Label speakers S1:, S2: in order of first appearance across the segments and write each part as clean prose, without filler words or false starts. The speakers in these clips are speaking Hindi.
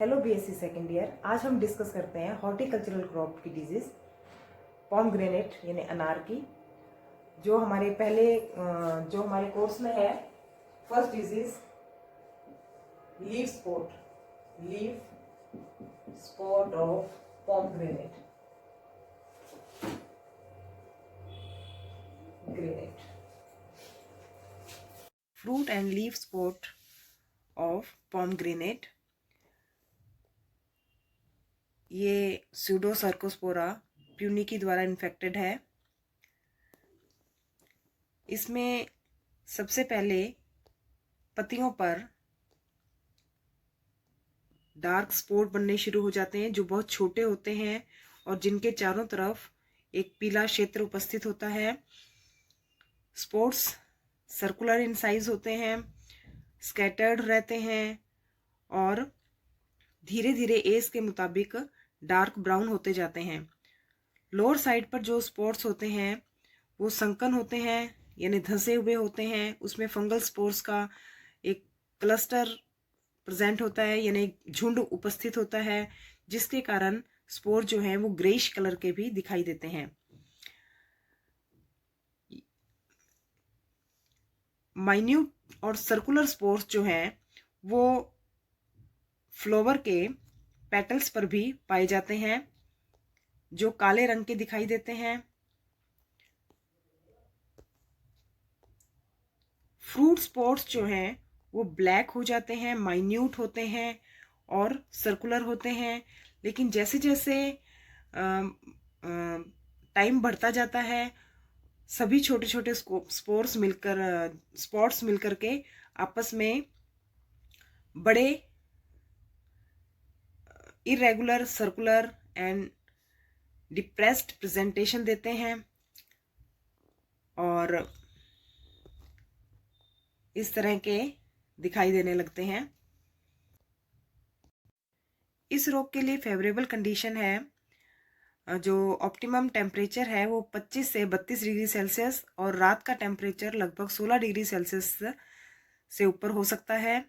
S1: Hello BSc second year. आज हम डिस्कस करते हैं हॉर्टिकल्चरल क्रॉप की डिजीज़ पॉमग्रेनेट यानी अनार की, जो हमारे कोर्स में है। First disease leaf spot of pomegranate granite fruit and leaf spot of pomegranate. ये स्यूडोसर्कोस्पोरा प्यूनिकी द्वारा इन्फेक्टेड है। इसमें सबसे पहले पत्तियों पर डार्क स्पॉट बनने शुरू हो जाते हैं, जो बहुत छोटे होते हैं और जिनके चारों तरफ एक पीला क्षेत्र उपस्थित होता है। स्पॉट्स सर्कुलर इन साइज होते हैं, स्कैटर्ड रहते हैं और धीरे धीरे एज के मुताबिक डार्क ब्राउन होते जाते हैं। लोअर साइड पर जो स्पॉट्स होते हैं वो संकन होते हैं यानी धंसे हुए होते हैं। उसमें फंगल स्पोर्स का एक क्लस्टर प्रेजेंट होता है यानी झुंड उपस्थित होता है, जिसके कारण स्पोर जो है वो ग्रेइश कलर के भी दिखाई देते हैं। माइन्यूट और सर्कुलर स्पोर्स जो हैं वो फ्लावर के पेटल्स पर भी पाए जाते हैं, जो काले रंग के दिखाई देते हैं। फ्रूट स्पॉट्स जो हैं वो ब्लैक हो जाते हैं, माइन्यूट होते हैं और सर्कुलर होते हैं। लेकिन जैसे जैसे टाइम बढ़ता जाता है, सभी छोटे छोटे स्पॉट्स मिलकर के आपस में बड़े irregular circular and depressed presentation देते हैं और इस तरह के दिखाई देने लगते हैं। इस रोग के लिए फेवरेबल कंडीशन है, जो ऑप्टिमम टेम्परेचर है वो 25 से 32 डिग्री सेल्सियस और रात का टेम्परेचर लगभग 16 डिग्री सेल्सियस से ऊपर हो सकता है।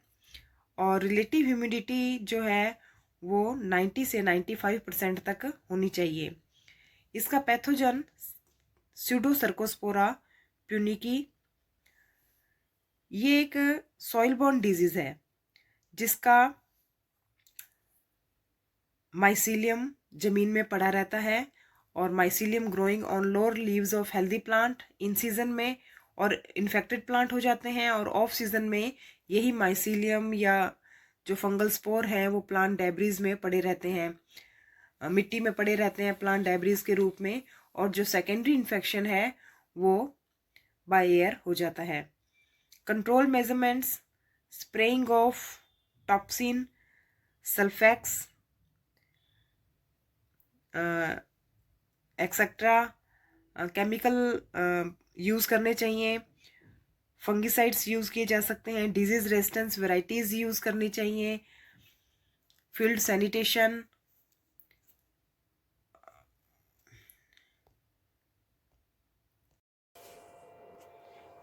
S1: और रिलेटिव ह्यूमिडिटी जो है वो 90 से 95% तक होनी चाहिए। इसका पैथोजन स्यूडोसर्कोस्पोरा प्यूनिकी, ये एक सॉइल बॉर्न डिजीज है जिसका माइसीलियम जमीन में पड़ा रहता है और mycelium growing on lower leaves of healthy plant in season में और इन्फेक्टेड प्लांट हो जाते हैं, और ऑफ सीजन में यही माइसीलियम या जो फंगल स्पोर है वो प्लांट डेब्रीज में पड़े रहते हैं, मिट्टी में पड़े रहते हैं प्लांट डेब्रीज के रूप में। और जो सेकेंडरी इन्फेक्शन है वो बाय एयर हो जाता है। Control measurements spraying of toxin, Sulfex etcetera chemical use करने चाहिए। फंगिसाइड्स यूज़ किए जा सकते हैं। डिजीज रेजिस्टेंस वेराइटीज़ यूज़ करनी चाहिए। Field sanitation.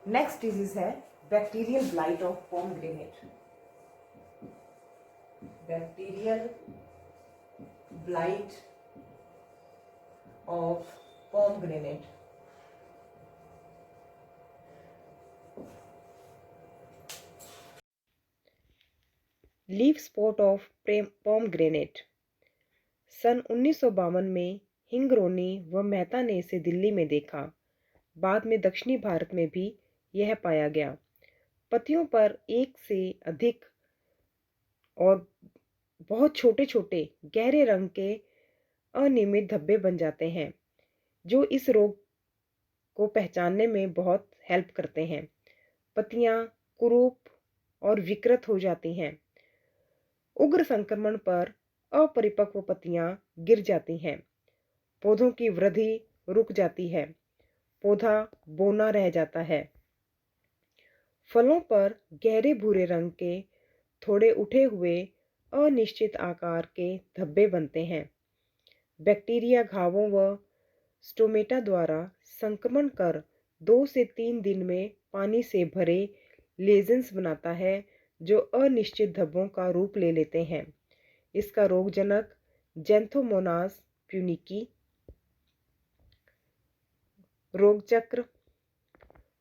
S1: नेक्स्ट डिजीज है bacterial blight of pomegranate. Bacterial blight of pomegranate. Leaf spot of pomegranate. सन 1952 में हिंगरोनी व मेहता ने इसे दिल्ली में देखा। बाद में दक्षिणी भारत में भी यह पाया गया। पत्तियों पर एक से अधिक और बहुत छोटे छोटे गहरे रंग के अनियमित धब्बे बन जाते हैं, जो इस रोग को पहचानने में बहुत हेल्प करते हैं। पत्तियां कुरूप और विकृत हो जाती हैं। उग्र संक्रमण पर अपरिपक्व पत्तियां गिर जाती हैं। पौधों की वृद्धि रुक जाती है। पौधा बौना रह जाता है। फलों पर गहरे भूरे रंग के थोड़े उठे हुए अनिश्चित आकार के धब्बे बनते हैं। बैक्टीरिया घावों व स्टोमेटा द्वारा संक्रमण कर 2 से 3 दिन में पानी से भरे लेजेंस बनाता है, जो अनिश्चित धब्बों का रूप ले लेते हैं। इसका रोगजनक जैंथोमोनास प्यूनिकी। रोगचक्र।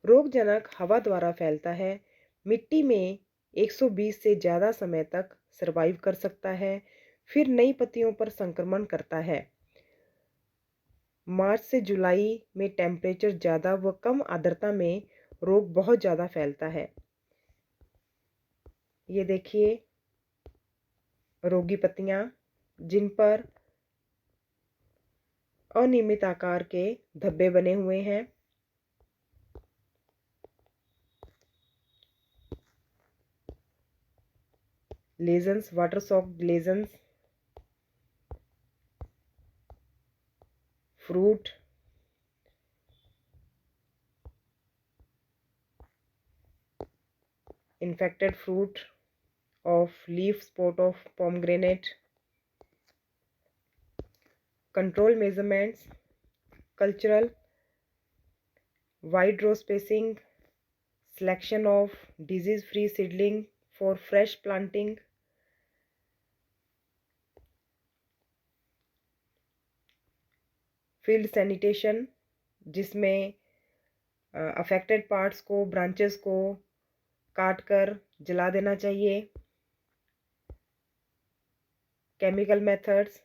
S1: रोगजनक हवा द्वारा फैलता है, मिट्टी में 120 से ज़्यादा समय तक सर्वाइव कर सकता है, फिर नई पत्तियों पर संक्रमण करता है। मार्च से जुलाई में टेम्परेचर ज़्यादा व कम आर्द्रता में रोग बहुत ज़्यादा फैलता है। ये देखिए रोगी पत्तियां जिन पर अनियमित आकार के धब्बे बने हुए हैं। Lesions, water socked lesions, fruit, infected fruit of leaf spot of pomegranate, control measurements, cultural, wide row spacing, selection of disease-free seedling for fresh planting, field sanitation जिसमें अफेक्टेड पार्ट्स को, ब्रांचेस को काट कर जला देना चाहिए। केमिकल मेथड्स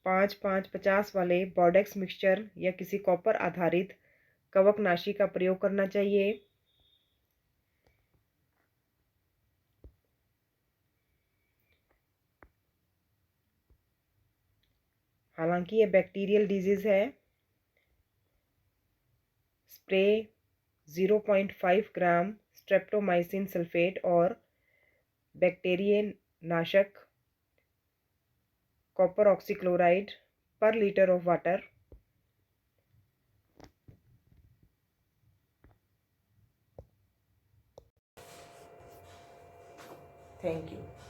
S1: 5-5-50 वाले बॉडेक्स मिक्सचर या किसी कॉपर आधारित कवकनाशी का प्रयोग करना चाहिए। हालांकि ये बैक्टीरियल डिजीज है। स्प्रे 0.5 ग्राम स्ट्रेप्टोमाइसिन सल्फेट और बैक्टीरिया नाशक कॉपर ऑक्सीक्लोराइड पर litre of water. Thank you.